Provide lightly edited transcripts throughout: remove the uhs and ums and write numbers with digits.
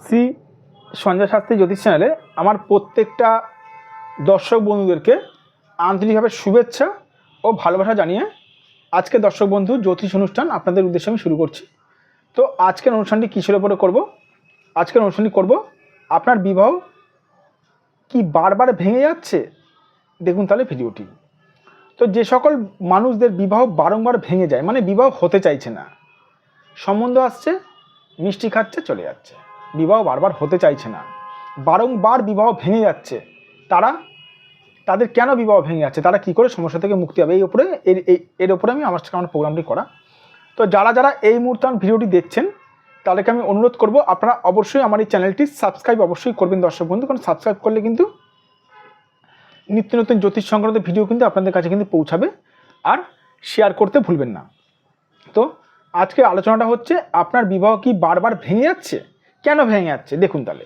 শ্রী সঞ্জয় শাস্ত্রী জ্যোতিষ চ্যানেলে আমার প্রত্যেকটা দর্শক বন্ধুদেরকে আন্তরিকভাবে শুভেচ্ছা ও ভালোবাসা জানিয়ে আজকে দর্শক বন্ধু জ্যোতিষ অনুষ্ঠান আপনাদের উদ্দেশ্যে আমি শুরু করছি। তো আজকের অনুষ্ঠানটি কিসের উপরে করব? আজকের অনুষ্ঠানটি করব আপনার বিবাহ কি বারবার ভেঙে যাচ্ছে, দেখুন তাহলে ভিডিওটি। তো যে সকল মানুষদের বিবাহ বারংবার ভেঙে যায়, মানে বিবাহ হতে চাইছে না, সম্বন্ধ আসছে, মিষ্টি খাচ্ছে, চলে যাচ্ছে, বিবাহ বারবার হতে চাইছে না, বারংবার বিবাহ ভেঙে যাচ্ছে, তাদের কেন বিবাহ ভেঙে যাচ্ছে, তারা কী করে সমস্যা থেকে মুক্তি হবে, এর উপরে আমি আমার প্রোগ্রামটি করা। তো যারা যারা এই মুহূর্তে আমার ভিডিওটি দেখছেন তাদেরকে আমি অনুরোধ করব আপনারা অবশ্যই আমার এই চ্যানেলটি সাবস্ক্রাইব অবশ্যই করবেন দর্শক বন্ধু, কারণ সাবস্ক্রাইব করলে কিন্তু নিত্য নতুন জ্যোতিষ সংক্রান্ত ভিডিও কিন্তু আপনাদের কাছে কিন্তু পৌঁছাবে। আর শেয়ার করতে ভুলবেন না। তো আজকে আলোচনাটা হচ্ছে আপনার বিবাহ কি বারবার ভেঙে যাচ্ছে, কেন ভেঙে যাচ্ছে, দেখুন তাহলে।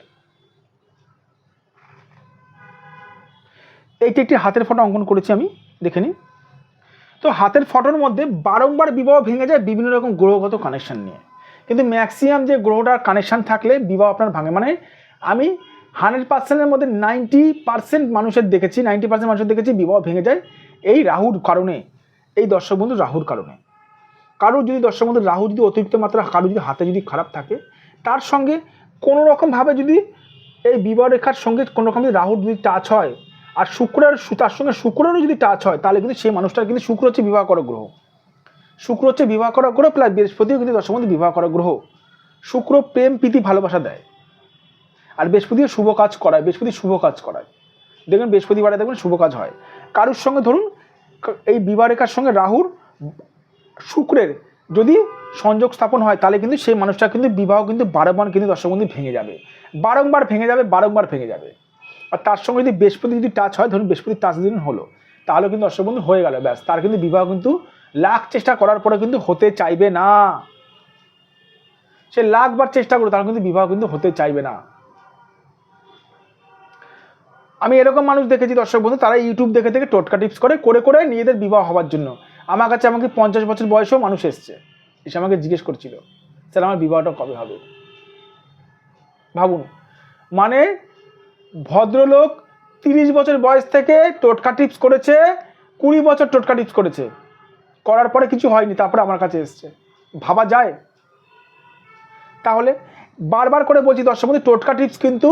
এইটি একটি হাতের ফটো অঙ্কন করেছি আমি, দেখে নিন। তো হাতের ফটোর মধ্যে বারংবার বিবাহ ভেঙে যায় বিভিন্ন রকম গ্রহগত কানেকশান নিয়ে, কিন্তু ম্যাক্সিমাম যে গ্রহটার কানেকশান থাকলে বিবাহ আপনার ভাঙে। মানে আমি 100%-এর মধ্যে 90% মানুষের দেখেছি, 90% মানুষের দেখেছি বিবাহ ভেঙে যায় এই রাহুর কারণে, এই দর্শক বন্ধু রাহুর কারণে। কারোর যদি দর্শক বন্ধু রাহু যদি অতিরিক্ত মাত্রা, কারোর যদি হাতে যদি খারাপ থাকে, তার সঙ্গে কোনো রকমভাবে যদি এই বিবাহ রেখার সঙ্গে কোনো রকম যদি রাহুর যদি টাচ হয়, আর তার সঙ্গে শুক্রেরও যদি টাচ হয়, তাহলে কিন্তু সেই মানুষটার কিন্তু শুক্র হচ্ছে বিবাহ করা গ্রহ, শুক্র হচ্ছে বিবাহ করা গ্রহ, প্লাস বৃহস্পতিও কিন্তু দর্শক বন্ধু বিবাহ করা গ্রহ। শুক্র প্রেম প্রীতি ভালোবাসা দেয়, আর বৃহস্পতিও শুভ কাজ করায়, বৃহস্পতি শুভ কাজ করায়। দেখবেন বৃহস্পতিবারে দেখবেন শুভ কাজ হয়। কারোর সঙ্গে ধরুন এই বিবাহ রেখার সঙ্গে রাহুর শুক্রের যদি সংযোগ স্থাপন হয়, তাহলে কিন্তু সেই মানুষটা কিন্তু বিবাহ কিন্তু বারবার কিন্তু দর্শক বন্ধু ভেঙে যাবে, বারংবার ভেঙে যাবে, বারংবার ভেঙে যাবে। আর তার সঙ্গে যদি বৃহস্পতি যদি টাচ হয়, ধরুন বৃহস্পতির টাচ দিন হলো, তাহলে কিন্তু দর্শক বন্ধু হয়ে গেল, ব্যাস, তার কিন্তু বিবাহ কিন্তু লাখ চেষ্টা করার পরে কিন্তু হতে চাইবে না। সে লাখবার চেষ্টা করে তার কিন্তু বিবাহ কিন্তু হতে চাইবে না। আমি এরকম মানুষ দেখেছি দর্শক বন্ধু, তারা ইউটিউব দেখে দেখে টোটকা টিপস করে নিজেদের বিবাহ হওয়ার জন্য আমার কাছে, আমাকে 50 বছর বয়সেও মানুষ এসছে, এসে আমাকে জিজ্ঞেস করছিল, স্যার আমার বিবাহটা কবে হবে। ভাবুন, মানে ভদ্রলোক 30 বছর বয়স থেকে টোটকা টিপস করেছে, 20 বছর টোটকা টিপস করেছে, করার পরে কিছু হয়নি, তারপরে আমার কাছে এসছে। ভাবা যায়? তাহলে বারবার করে বলছি দর্শক বন্ধু, টোটকা টিপস কিন্তু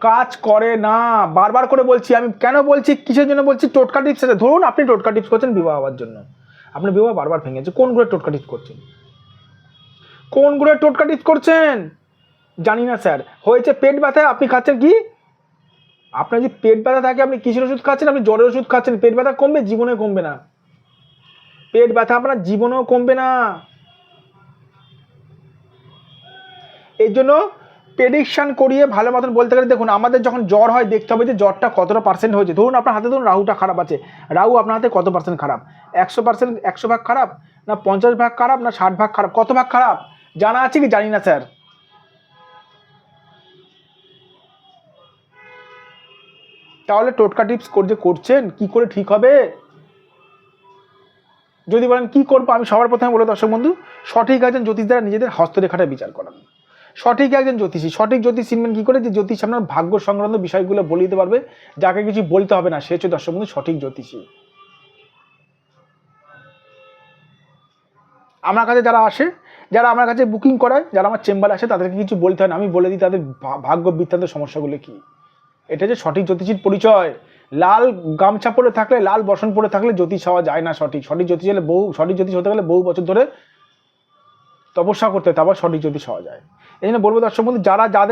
কাজ করে না। বারবার করে বলছি, আমি কেন বলছি, কিসের জন্য বলছি, টোটকা টিপস আছে। ধরুন আপনি টোটকা টিপস করছেন বিবাহ হওয়ার জন্য, আপনার বিবাহ বারবার ভেঙেছে, কোন গ্রহের টোটকা টিপস করছেন, কোন গ্রহের টোটকা টিপস করছেন? জানি না স্যার। হয়েছে পেট ব্যথা, আপনি খাচ্ছেন কি? আপনার যদি পেট ব্যথা থাকে, আপনি কিসের ওষুধ খাচ্ছেন? আপনি জ্বরের ওষুধ খাচ্ছেন। পেট ব্যথা কমবে? জীবনে কমবে না। পেট ব্যথা আপনার জীবনেও কমবে না। এই জন্য প্রেডিকশান করিয়ে ভালো মতন বলতে গেলে, দেখুন আমাদের যখন জ্বর হয় দেখতে হবে যে জ্বরটা কতটা পার্সেন্ট হয়েছে। ধরুন আপনার হাতে ধরুন রাহুটা খারাপ আছে, রাহু আপনার হাতে কত পার্সেন্ট খারাপ? 100%, 100 ভাগ খারাপ, না 50 ভাগ খারাপ, না 60 ভাগ খারাপ, কত ভাগ খারাপ জানা আছে কি? জানি না স্যার। তাহলে টোটকা টিপস যে করছেন, কি করে ঠিক হবে? যদি বলেন কি করবো, আমি সবার প্রথমে বলে দর্শক বন্ধু, সঠিক একজন জ্যোতিষ দ্বারা নিজেদের হস্তরেখাটা বিচার করান। সঠিক একজন জ্যোতিষী, সঠিক জ্যোতিষ চিনবেন কী করে? যে জ্যোতিষ আপনার ভাগ্য সংক্রান্ত বিষয়গুলো বলে দিতে পারবে, যাকে কিছু বলতে হবে না, সে হচ্ছে দর্শক বন্ধু সঠিক জ্যোতিষী। আমার কাছে যারা আসে, যারা আমার কাছে বুকিং করায়, যারা আমার চেম্বারে আসে, তাদেরকে কিছু বলতে হয় না, আমি বলে দিই তাদের ভাগ্য বৃত্তান্ত সমস্যাগুলো কী। এটা যে সঠিক জ্যোতিষীর পরিচয়। লাল গামছা পরে থাকলে, লাল বসন পরে থাকলে জ্যোতিষ হওয়া যায় না। সঠিক জ্যোতিষ হলে সঠিক জ্যোতিষ হতে গেলে বহু বছর ধরে তপস্যা করতে হয়, তারপর সঠিক জ্যোতিষ হওয়া যায়। এই জন্য বলবো দর্শক বন্ধু,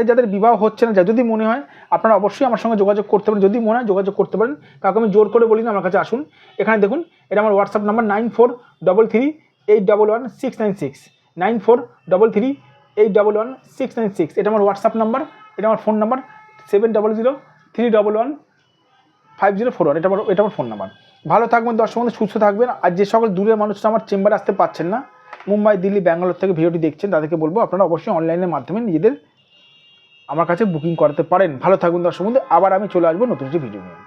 যাদের বিবাহ হচ্ছে না, যদি মনে হয় আপনারা অবশ্যই আমার সঙ্গে যোগাযোগ করতে পারেন। যদি মনে হয় যোগাযোগ করতে পারেন, কাউকে আমি জোর করে বলি না আমার কাছে আসুন। এখানে দেখুন, এটা আমার হোয়াটসঅ্যাপ নাম্বার 9433811696, 9433811696। এটা আমার হোয়াটসঅ্যাপ নাম্বার, এটা আমার ফোন নাম্বার 7003115041। এটা আমার ফোন নাম্বার। ভালো থাকবেন দর্শক বন্ধু, সুস্থ থাকবেন। আর যে সকল দূরের মানুষরা আমার চেম্বারে আসতে পারছেন না, মুম্বাই, দিল্লি, ব্যাঙ্গালোর থেকে ভিডিওটি দেখছেন, তাদেরকে বলবো আপনারা অবশ্যই অনলাইনের মাধ্যমে নিজেদের আমার কাছে বুকিং করাতে পারেন। ভালো থাকবেন দর্শক বন্ধু, আবার আমি চলে আসবো নতুন একটি ভিডিও নিয়ে।